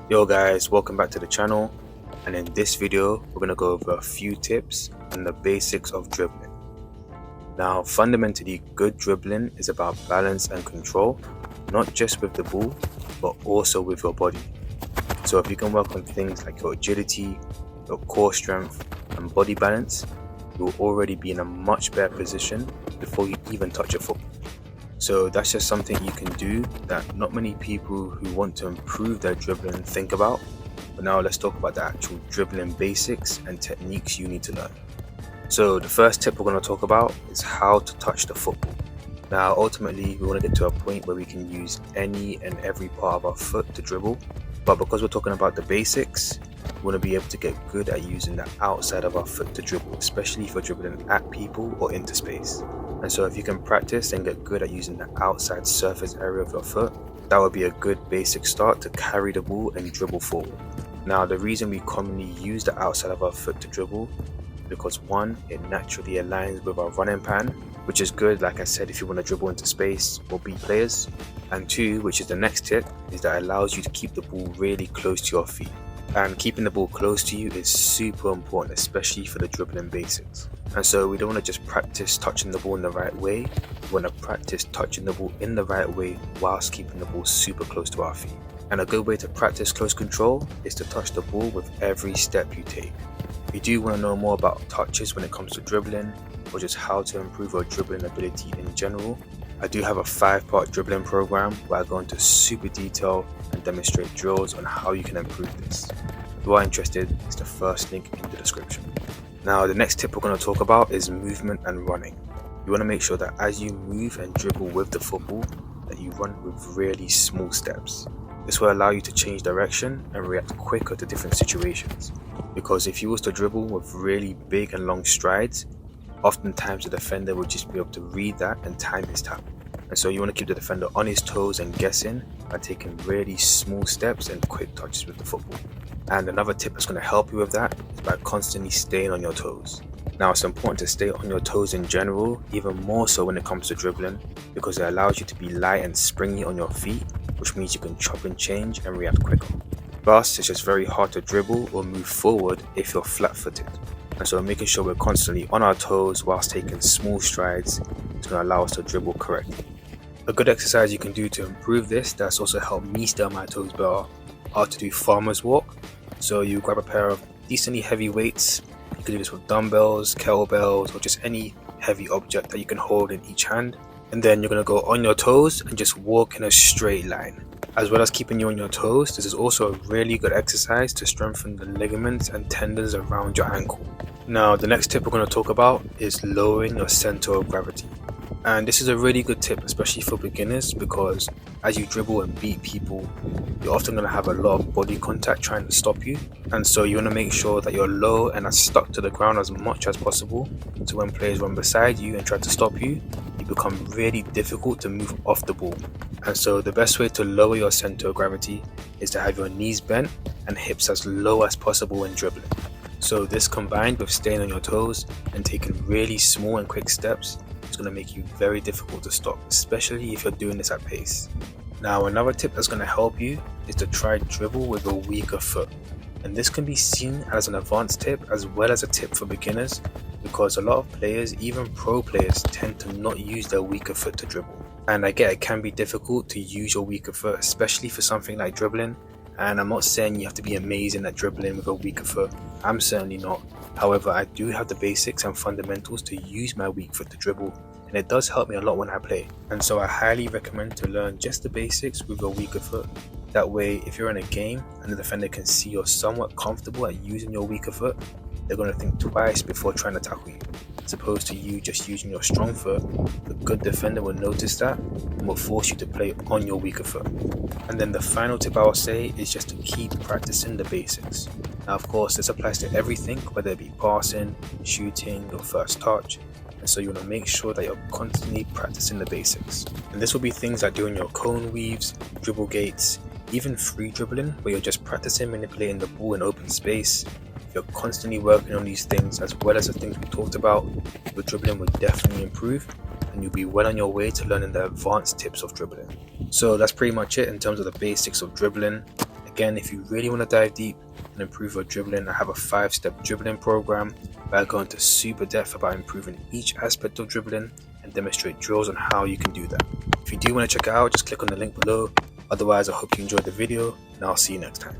Yo guys, welcome back to the channel, and in this video we're going to go over a few tips on the basics of dribbling. Now fundamentally, good dribbling is about balance and control, not just with the ball but also with your body. So if you can work on things like your agility, your core strength and body balance, you'll already be in a much better position before you even touch a football. So that's just something you can do that not many people who want to improve their dribbling think about. But now let's talk about the actual dribbling basics and techniques you need to learn. So the first tip we're going to talk about is how to touch the football. Now ultimately we want to get to a point where we can use any and every part of our foot to dribble, but because we're talking about the basics, we want to be able to get good at using the outside of our foot to dribble, especially if you're dribbling at people or into space. And so if you can practice and get good at using the outside surface area of your foot, that would be a good basic start to carry the ball and dribble forward. Now the reason we commonly use the outside of our foot to dribble is because one, it naturally aligns with our running pattern, which is good, like I said, if you want to dribble into space or beat players. And two, which is the next tip, is that it allows you to keep the ball really close to your feet. And keeping the ball close to you is super important, especially for the dribbling basics. And so we don't want to just practice touching the ball in the right way, we want to practice touching the ball in the right way whilst keeping the ball super close to our feet. And a good way to practice close control is to touch the ball with every step you take. If you do want to know more about touches when it comes to dribbling, or just how to improve your dribbling ability in general, I do have a 5-part dribbling program where I go into super detail and demonstrate drills on how you can improve this. If you are interested, it's the first link in the description. Now the next tip we're going to talk about is movement and running. You want to make sure that as you move and dribble with the football, that you run with really small steps. This will allow you to change direction and react quicker to different situations. Because if you was to dribble with really big and long strides, oftentimes the defender will just be able to read that and time his tap. And so you want to keep the defender on his toes and guessing by taking really small steps and quick touches with the football. And another tip that's going to help you with that is by constantly staying on your toes. Now it's important to stay on your toes in general, even more so when it comes to dribbling, because it allows you to be light and springy on your feet, which means you can chop and change and react quicker. Plus, it's just very hard to dribble or move forward if you're flat-footed. And so making sure we're constantly on our toes whilst taking small strides is going to allow us to dribble correctly. A good exercise you can do to improve this, that's also helped me stay on my toes better, are to do farmer's walk. So you grab a pair of decently heavy weights. You can do this with dumbbells, kettlebells, or just any heavy object that you can hold in each hand. And then you're going to go on your toes and just walk in a straight line. As well as keeping you on your toes, this is also a really good exercise to strengthen the ligaments and tendons around your ankle. Now the next tip we're going to talk about is lowering your center of gravity. And this is a really good tip, especially for beginners, because as you dribble and beat people, you're often going to have a lot of body contact trying to stop you. And so you want to make sure that you're low and are stuck to the ground as much as possible. So when players run beside you and try to stop you, you become really difficult to move off the ball. And so the best way to lower your center of gravity is to have your knees bent and hips as low as possible when dribbling. So this combined with staying on your toes and taking really small and quick steps, it's going to make you very difficult to stop, especially if you're doing this at pace. Now another tip that's going to help you is to try dribble with a weaker foot. And this can be seen as an advanced tip as well as a tip for beginners, because a lot of players, even pro players, tend to not use their weaker foot to dribble. And I get it can be difficult to use your weaker foot, especially for something like dribbling. And I'm not saying you have to be amazing at dribbling with a weaker foot. I'm certainly not. However, I do have the basics and fundamentals to use my weak foot to dribble, and it does help me a lot when I play. And so I highly recommend to learn just the basics with your weaker foot. That way, if you're in a game and the defender can see you're somewhat comfortable at using your weaker foot, they're going to think twice before trying to tackle you. As opposed to you just using your strong foot, a good defender will notice that and will force you to play on your weaker foot. And then the final tip I will say is just to keep practicing the basics. Now of course this applies to everything, whether it be passing, shooting, your first touch. And so you want to make sure that you're constantly practicing the basics. And this will be things like doing your cone weaves, dribble gates, even free dribbling where you're just practicing manipulating the ball in open space. If you're constantly working on these things as well as the things we talked about, your dribbling will definitely improve and you'll be well on your way to learning the advanced tips of dribbling. So that's pretty much it in terms of the basics of dribbling. Again, if you really want to dive deep and improve your dribbling, I have a 5-step dribbling program where I go into super depth about improving each aspect of dribbling and demonstrate drills on how you can do that. If you do want to check it out, just click on the link below. Otherwise, I hope you enjoyed the video and I'll see you next time.